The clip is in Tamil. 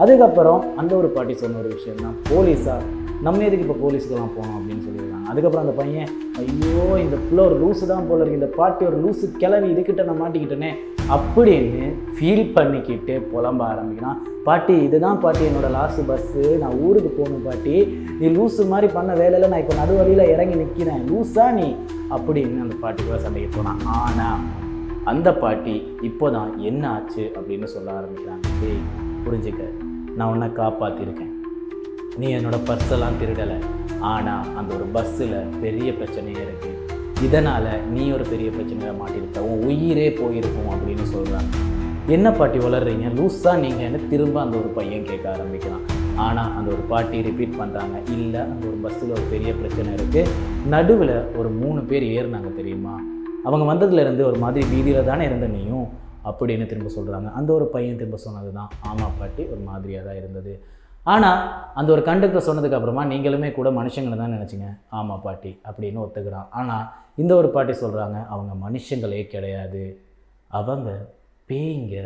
அதுக்கப்புறம் அந்த ஒரு பாட்டி சொன்ன ஒரு விஷயம் தான், போலீஸா நம்ம எதுக்கு இப்போ போலீஸுக்கெல்லாம் போனோம் அப்படின்னு சொல்லியிருக்காங்க. அதுக்கப்புறம் அந்த பையன், ஐயோ இந்த பிள்ளை ஒரு லூஸு தான் போல இருக்கு, இந்த பாட்டி ஒரு லூஸு கிளவி, இதுக்கிட்ட நான் மாட்டிக்கிட்டேனே அப்படின்னு ஃபீல் பண்ணிக்கிட்டு புலம்ப ஆரம்பிக்கிறான். பாட்டி இதுதான் பாட்டி என்னோட லாஸ்ட்டு பஸ்ஸு, நான் ஊருக்கு போகணும் பாட்டி, நீ லூஸு மாதிரி பண்ண வேலையில் நான் இப்போ நடுவழியில் இறங்கி நிற்கிறேன், லூஸா நீ அப்படின்னு அந்த பாட்டி கூட சண்டைக்கு போனான். ஆனால் அந்த பாட்டி இப்போ தான் என்ன ஆச்சு அப்படின்னு சொல்ல ஆரம்பிக்கிறாங்க. டேய் புரிஞ்சுக்க, நான் உன்னை காப்பாற்றிருக்கேன், நீ என்னோட பர்ஸெல்லாம் திருடலை, ஆனால் அந்த ஒரு பஸ்ஸில் பெரிய பிரச்சனையே இருக்குது, இதனால் நீ ஒரு பெரிய பிரச்சனையில் மாட்டிருக்க, உன் உயிரே போயிருக்கும் அப்படின்னு சொல்கிறாங்க. என்ன பாட்டி வளர்றீங்க, லூஸாக நீங்கன்னு திரும்ப அந்த ஒரு பையன் கேட்க ஆரம்பிக்கிறான். ஆனால் அந்த ஒரு பாட்டி ரிப்பீட் பண்ணுறாங்க, இல்லை அந்த ஒரு பஸ்ஸில் ஒரு பெரிய பிரச்சனை இருக்குது, நடுவில் ஒரு 3 பேர் ஏறினாங்க தெரியுமா, அவங்க வந்ததுலேருந்து ஒரு மாதிரி வீதியில் தானே இருந்த நீயும் அப்படின்னு திரும்ப சொல்கிறாங்க. அந்த ஒரு பையன் திரும்ப சொன்னது தான், ஆமாம் பாட்டி ஒரு மாதிரியாக தான் இருந்தது, ஆனால் அந்த ஒரு கண்டக்டர் சொன்னதுக்கு அப்புறமா நீங்களுமே கூட மனுஷங்களை தான் நினச்சிங்க, ஆமாம் பாட்டி அப்படின்னு ஒத்துக்கிறான். ஆனால் இந்த ஒரு பாட்டி சொல்கிறாங்க, அவங்க மனுஷங்களே கிடையாது, அவங்க பேய்ங்க.